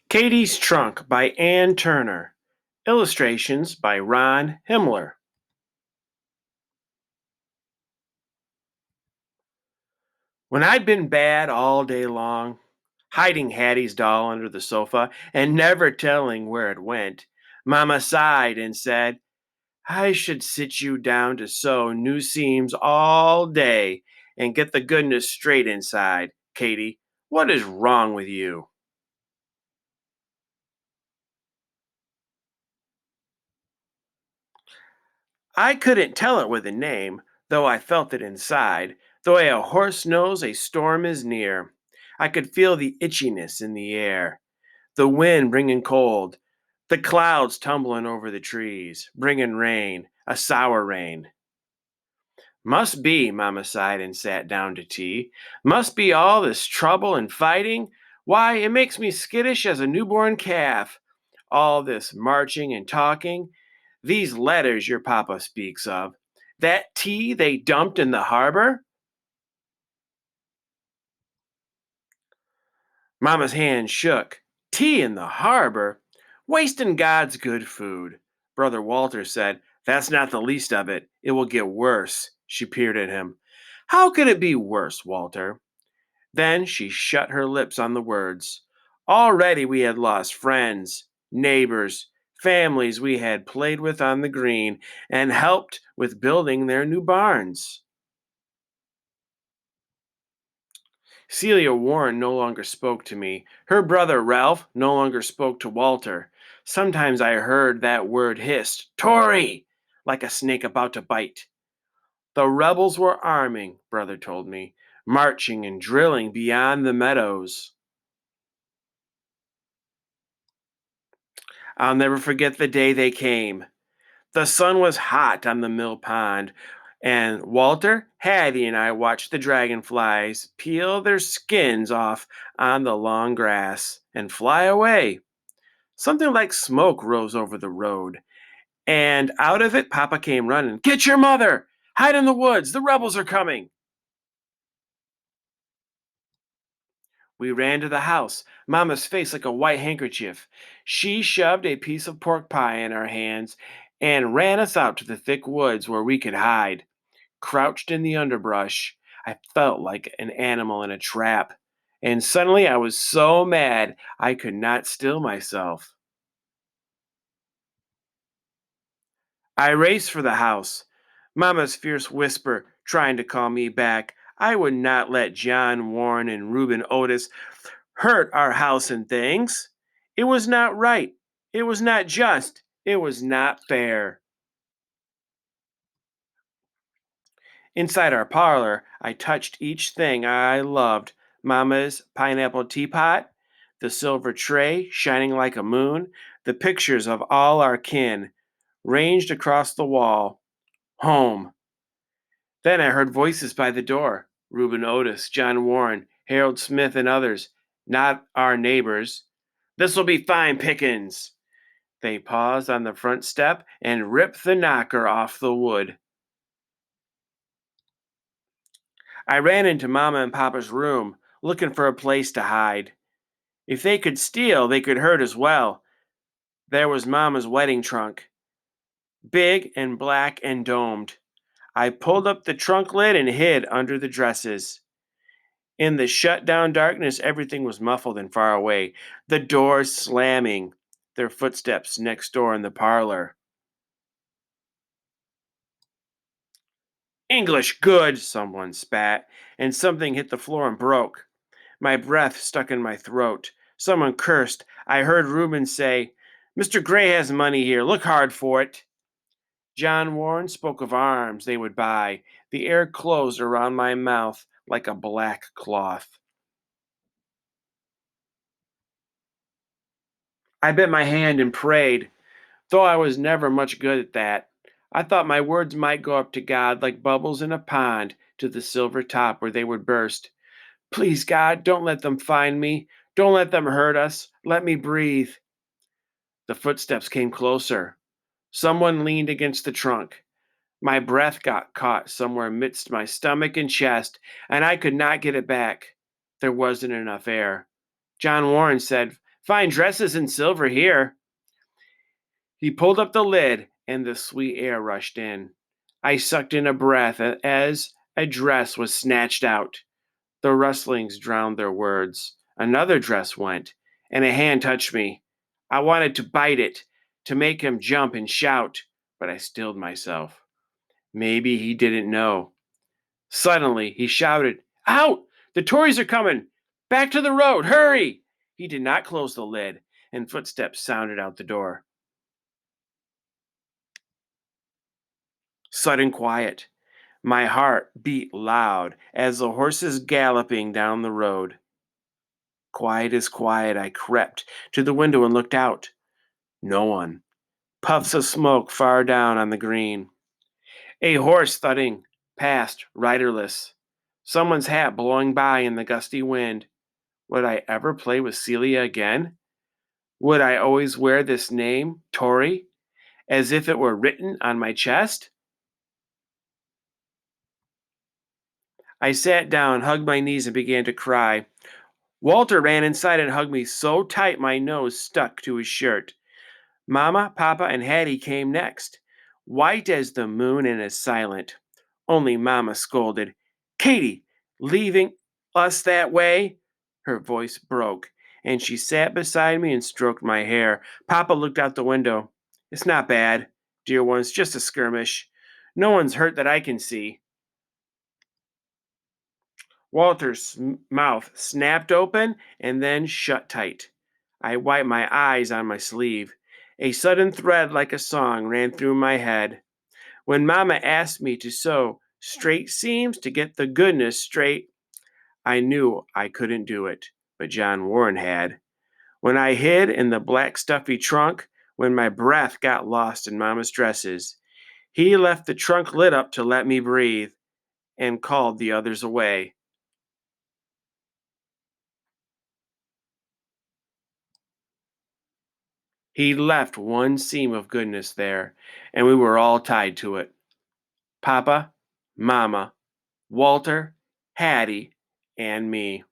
Katie's Trunk by Ann Turner. Illustrations by Ron Himmler. When I'd been bad all day long, hiding Hattie's doll under the sofa and never telling where it went, Mama sighed and said, I should sit you down to sew new seams all day and get the goodness straight inside. Katie, what is wrong with you? I couldn't tell it with a name, though I felt it inside. The way a horse knows a storm is near. I could feel the itchiness in the air, the wind bringing cold, the clouds tumbling over the trees, bringing rain, a sour rain. Must be, Mama sighed and sat down to tea. Must be all this trouble and fighting. Why, it makes me skittish as a newborn calf. All this marching and talking. These letters your papa speaks of. That tea they dumped in the harbor? Mama's hand shook. Tea in the harbor? Wasting God's good food. Brother Walter said, That's not the least of it. It will get worse. She peered at him. How could it be worse, Walter? Then she shut her lips on the words. Already we had lost friends, neighbors, families we had played with on the green and helped with building their new barns. Celia Warren no longer spoke to me. Her brother Ralph no longer spoke to Walter. Sometimes I heard that word hissed, Tory, like a snake about to bite. The rebels were arming, brother told me, marching and drilling beyond the meadows. I'll never forget the day they came. The sun was hot on the mill pond, and Walter, Hattie, and I watched the dragonflies peel their skins off on the long grass and fly away. Something like smoke rose over the road, and out of it, Papa came running. Get your mother! Hide in the woods! The rebels are coming! We ran to the house, Mama's face like a white handkerchief. She shoved a piece of pork pie in our hands and ran us out to the thick woods where we could hide. Crouched in the underbrush, I felt like an animal in a trap. And suddenly I was so mad I could not still myself. I raced for the house, Mama's fierce whisper trying to call me back. I would not let John Warren and Reuben Otis hurt our house and things. It was not right. It was not just. It was not fair. Inside our parlor, I touched each thing I loved Mama's pineapple teapot, the silver tray shining like a moon, the pictures of all our kin ranged across the wall. Home. Then I heard voices by the door Reuben Otis, John Warren, Harold Smith, and others. Not our neighbors. This'll be fine pickings. They paused on the front step and ripped the knocker off the wood. I ran into Mama and Papa's room, looking for a place to hide. If they could steal, they could hurt as well. There was Mama's wedding trunk, big and black and domed. I pulled up the trunk lid and hid under the dresses. In the shut down darkness, everything was muffled and far away. The doors slamming, their footsteps next door in the parlor. English good, someone spat, and something hit the floor and broke. My breath stuck in my throat. Someone cursed. I heard Reuben say, Mr. Gray has money here. Look hard for it. John Warren spoke of arms they would buy. The air closed around my mouth like a black cloth. I bit my hand and prayed, though I was never much good at that. I thought my words might go up to God like bubbles in a pond to the silver top where they would burst. Please, God, don't let them find me. Don't let them hurt us. Let me breathe. The footsteps came closer. Someone leaned against the trunk. My breath got caught somewhere amidst my stomach and chest, and I could not get it back. There wasn't enough air. John Warren said, Fine dresses in silver here. He pulled up the lid, and the sweet air rushed in. I sucked in a breath as a dress was snatched out. The rustlings drowned their words. Another dress went, and a hand touched me. I wanted to bite it, to make him jump and shout, but I stilled myself. Maybe he didn't know. Suddenly, he shouted, "Out! The Tories are coming! Back to the road! Hurry!" He did not close the lid, and footsteps sounded out the door. Sudden quiet. My heart beat loud as the horses galloping down the road. Quiet as quiet, I crept to the window and looked out. No one. Puffs of smoke far down on the green. A horse thudding past, riderless. Someone's hat blowing by in the gusty wind. Would I ever play with Celia again? Would I always wear this name, Tory, as if it were written on my chest? I sat down, hugged my knees, and began to cry. Walter ran inside and hugged me so tight my nose stuck to his shirt. Mama, Papa, and Hattie came next, white as the moon and as silent. Only Mama scolded, "Katie, leaving us that way?" Her voice broke, and she sat beside me and stroked my hair. Papa looked out the window. "It's not bad, dear ones, just a skirmish. No one's hurt that I can see." Walter's mouth snapped open and then shut tight. I wiped my eyes on my sleeve. A sudden thread like a song ran through my head. When Mama asked me to sew straight seams to get the goodness straight, I knew I couldn't do it, but John Warren had. When I hid in the black stuffy trunk, when my breath got lost in Mama's dresses, he left the trunk lit up to let me breathe and called the others away. He left one seam of goodness there, and we were all tied to it. Papa, Mama, Walter, Hattie, and me.